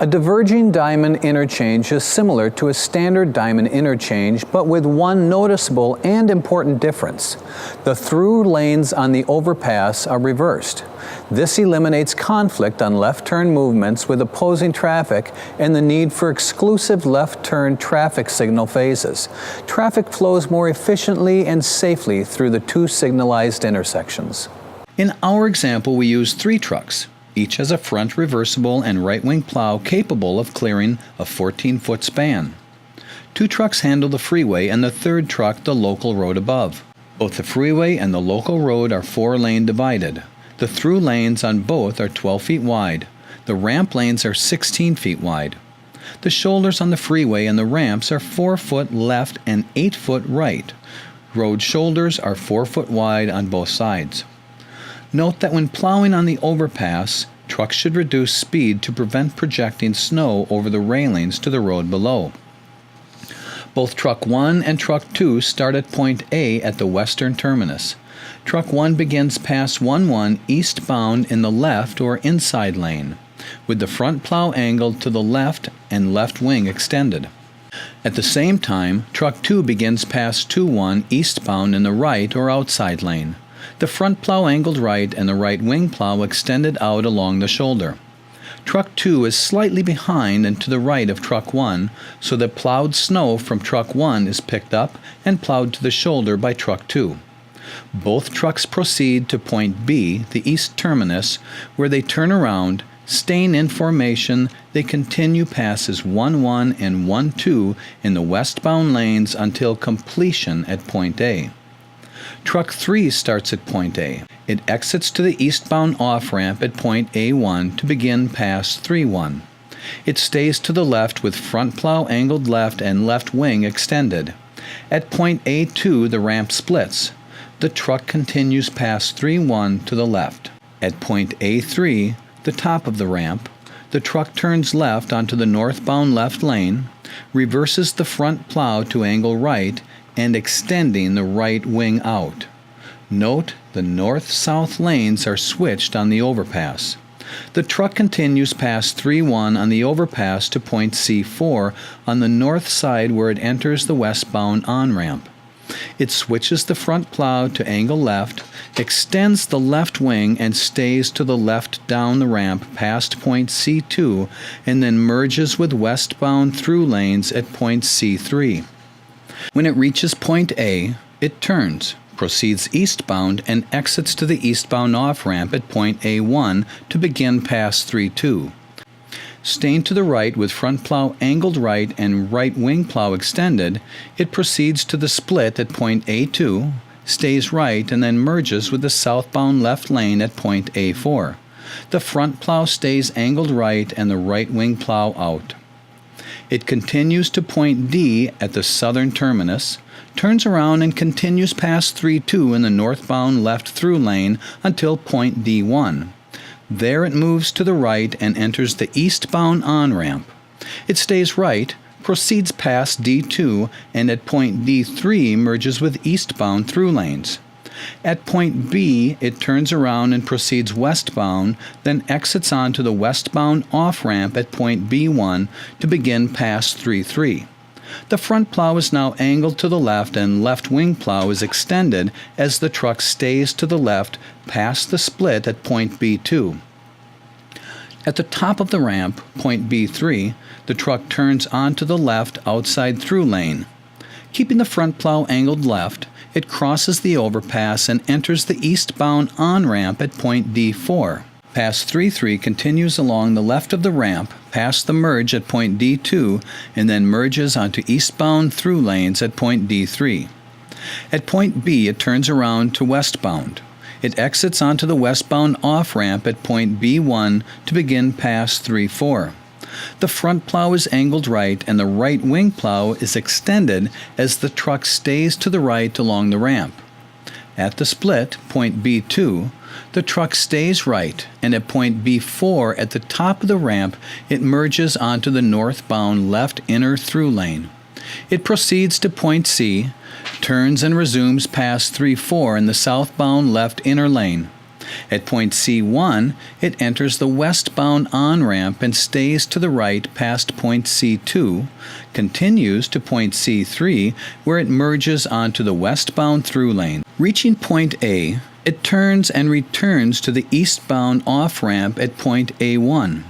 A diverging diamond interchange is similar to a standard diamond interchange, but with one noticeable and important difference. The through lanes on the overpass are reversed. This eliminates conflict on left turn movements with opposing traffic and the need for exclusive left turn traffic signal phases. Traffic flows more efficiently and safely through the two signalized intersections. In our example, we use 3 trucks. Each has a front reversible and right-wing plow capable of clearing a 14-foot span. 2 trucks handle the freeway and the 3rd truck the local road above. Both the freeway and the local road are 4-lane divided. The through lanes on both are 12 feet wide. The ramp lanes are 16 feet wide. The shoulders on the freeway and the ramps are 4 foot left and 8 foot right. Road shoulders are 4 foot wide on both sides. Note that when plowing on the overpass, trucks should reduce speed to prevent projecting snow over the railings to the road below. Both Truck 1 and Truck 2 start at point A at the western terminus. Truck 1 begins past 1-1 eastbound in the left or inside lane, with the front plow angled to the left and left wing extended. At the same time, Truck 2 begins past 2-1 eastbound in the right or outside lane. The front plow angled right and the right wing plow extended out along the shoulder. Truck 2 is slightly behind and to the right of Truck 1, so that plowed snow from Truck 1 is picked up and plowed to the shoulder by Truck 2. Both trucks proceed to point B, the east terminus, where they turn around, staying in formation. They continue passes 1-1 and 1-2 in the westbound lanes until completion at point A. Truck 3 starts at point A. It exits to the eastbound off-ramp at point A1 to begin pass 3-1. It stays to the left with front plow angled left and left wing extended. At point A2, the ramp splits. The truck continues past 3-1 to the left. At point A3, the top of the ramp, the truck turns left onto the northbound left lane, reverses the front plow to angle right, and extending the right wing out. Note the north-south lanes are switched on the overpass. The truck continues past 3-1 on the overpass to point C4 on the north side where it enters the westbound on-ramp. It switches the front plow to angle left, extends the left wing and stays to the left down the ramp past point C2 and then merges with westbound through lanes at point C3. When it reaches point A, it turns, proceeds eastbound, and exits to the eastbound off-ramp at point A1 to begin pass 3-2. Staying to the right with front plow angled right and right wing plow extended, it proceeds to the split at point A2, stays right, and then merges with the southbound left lane at point A4. The front plow stays angled right and the right wing plow out. It continues to point D at the southern terminus, turns around and continues past 3-2 in the northbound left through lane until point D1. There it moves to the right and enters the eastbound on-ramp. It stays right, proceeds past D2, and at point D3 merges with eastbound through lanes. At point B, it turns around and proceeds westbound, then exits onto the westbound off-ramp at point B1 to begin pass 3-3. The front plow is now angled to the left and left wing plow is extended as the truck stays to the left past the split at point B2. At the top of the ramp, point B3, the truck turns onto the left outside through lane. Keeping the front plow angled left, it crosses the overpass and enters the eastbound on-ramp at point D4. Pass 3-3 continues along the left of the ramp, past the merge at point D2, and then merges onto eastbound through lanes at point D3. At point B, it turns around to westbound. It exits onto the westbound off-ramp at point B1 to begin pass 3-4. The front plow is angled right and the right wing plow is extended as the truck stays to the right along the ramp. At the split, point B2, the truck stays right, and at point B4 at the top of the ramp, it merges onto the northbound left inner through lane. It proceeds to point C, turns and resumes past 3-4 in the southbound left inner lane. At point C1, it enters the westbound on-ramp and stays to the right past point C2, continues to point C3, where it merges onto the westbound through lane. Reaching point A, it turns and returns to the eastbound off-ramp at point A1.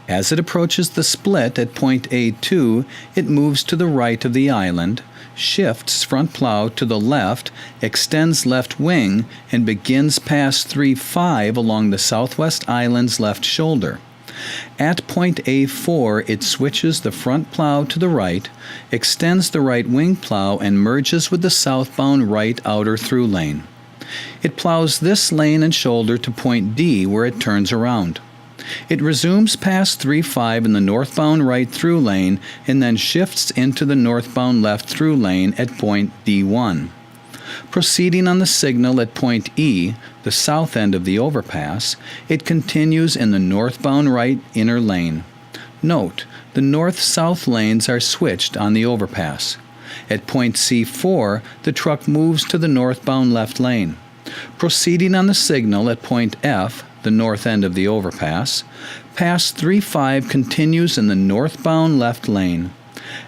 As it approaches the split at point A2, it moves to the right of the island, shifts front plow to the left, extends left wing, and begins past 3-5 along the southwest island's left shoulder. At point A4, it switches the front plow to the right, extends the right wing plow, and merges with the southbound right outer through lane. It plows this lane and shoulder to point D, where it turns around. It resumes past 3-5 in the northbound right through lane and then shifts into the northbound left through lane at point D1. Proceeding on the signal at point E, the south end of the overpass, it continues in the northbound right inner lane. Note, the north-south lanes are switched on the overpass. At point C4, the truck moves to the northbound left lane. Proceeding on the signal at point F, the north end of the overpass, past 3-5 continues in the northbound left lane.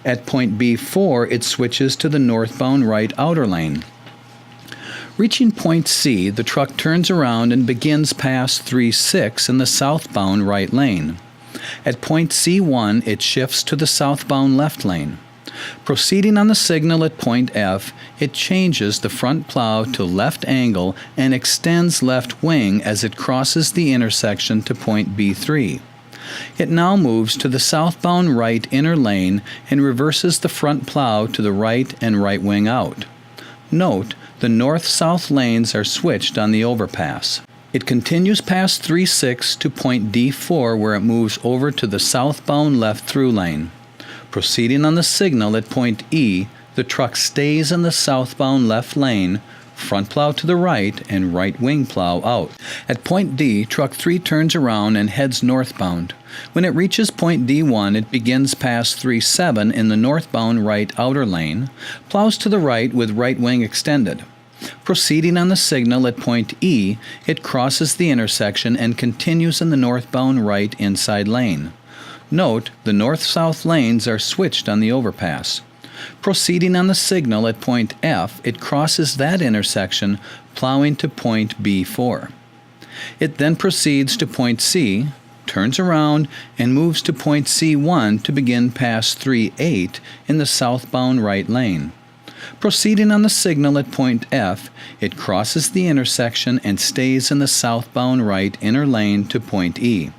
At point B4, it switches to the northbound right outer lane. Reaching point C, the truck turns around and begins past 3-6 in the southbound right lane. At point C1, it shifts to the southbound left lane. Proceeding on the signal at point F, it changes the front plow to left angle and extends left wing as it crosses the intersection to point B3. It now moves to the southbound right inner lane and reverses the front plow to the right and right wing out. Note, the north-south lanes are switched on the overpass. It continues past 3-6 to point D4, where it moves over to the southbound left through lane. Proceeding on the signal at point E, the truck stays in the southbound left lane, front plow to the right, and right wing plow out. At point D, truck 3 turns around and heads northbound. When it reaches point D1, it begins past 3-7 in the northbound right outer lane, plows to the right with right wing extended. Proceeding on the signal at point E, it crosses the intersection and continues in the northbound right inside lane. Note, the north-south lanes are switched on the overpass. Proceeding on the signal at point F, it crosses that intersection, plowing to point B4. It then proceeds to point C, turns around, and moves to point C1 to begin past 3-8 in the southbound right lane. Proceeding on the signal at point F, it crosses the intersection and stays in the southbound right inner lane to point E.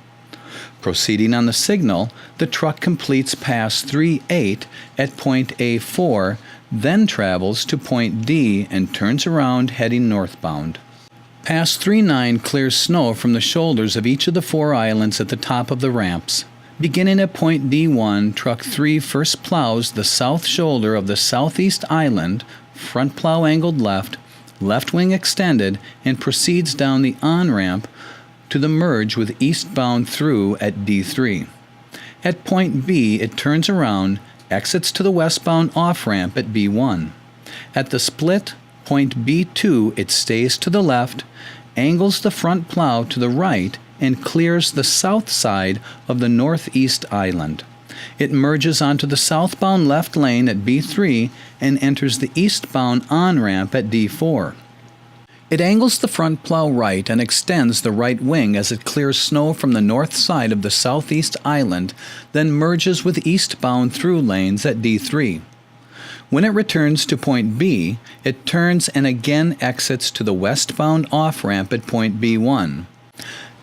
Proceeding on the signal, the truck completes past 3-8 at point A4, then travels to point D and turns around heading northbound. Past 3-9 clears snow from the shoulders of each of the 4 islands at the top of the ramps. Beginning at point D1, truck 3 first plows the south shoulder of the southeast island, front plow angled left, left wing extended, and proceeds down the on-ramp to the merge with eastbound through at D3. At point B, it turns around, exits to the westbound off-ramp at B1. At the split, point B2, it stays to the left, angles the front plow to the right, and clears the south side of the northeast island. It merges onto the southbound left lane at B3 and enters the eastbound on-ramp at D4. It angles the front plow right and extends the right wing as it clears snow from the north side of the southeast island, then merges with eastbound through lanes at D3. When it returns to point B, it turns and again exits to the westbound off-ramp at point B1.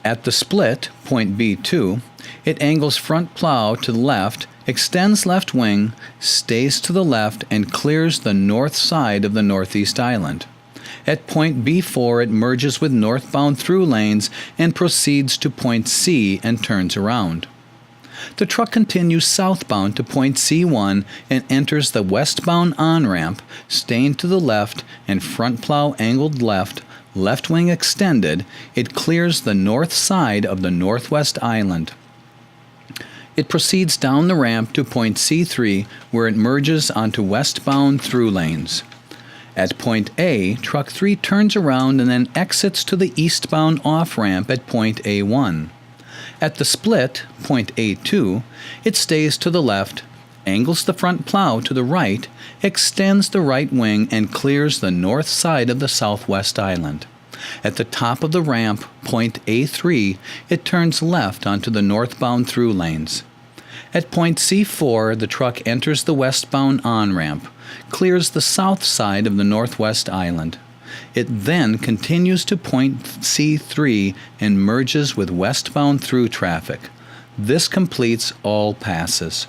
At the split, point B2, it angles front plow to the left, extends left wing, stays to the left, and clears the north side of the northeast island. At point B4, it merges with northbound through lanes and proceeds to point C and turns around. The truck continues southbound to point C1 and enters the westbound on-ramp, staying to the left and front plow angled left, left wing extended. It clears the north side of the northwest island. It proceeds down the ramp to point C3, where it merges onto westbound through lanes. At point A, truck 3 turns around and then exits to the eastbound off-ramp at point A1. At the split, point A2, it stays to the left, angles the front plow to the right, extends the right wing, and clears the north side of the southwest island. At the top of the ramp, point A3, it turns left onto the northbound through lanes. At point C4, the truck enters the westbound on-ramp, clears the south side of the northwest island. It then continues to point C3 and merges with westbound through traffic. This completes all passes.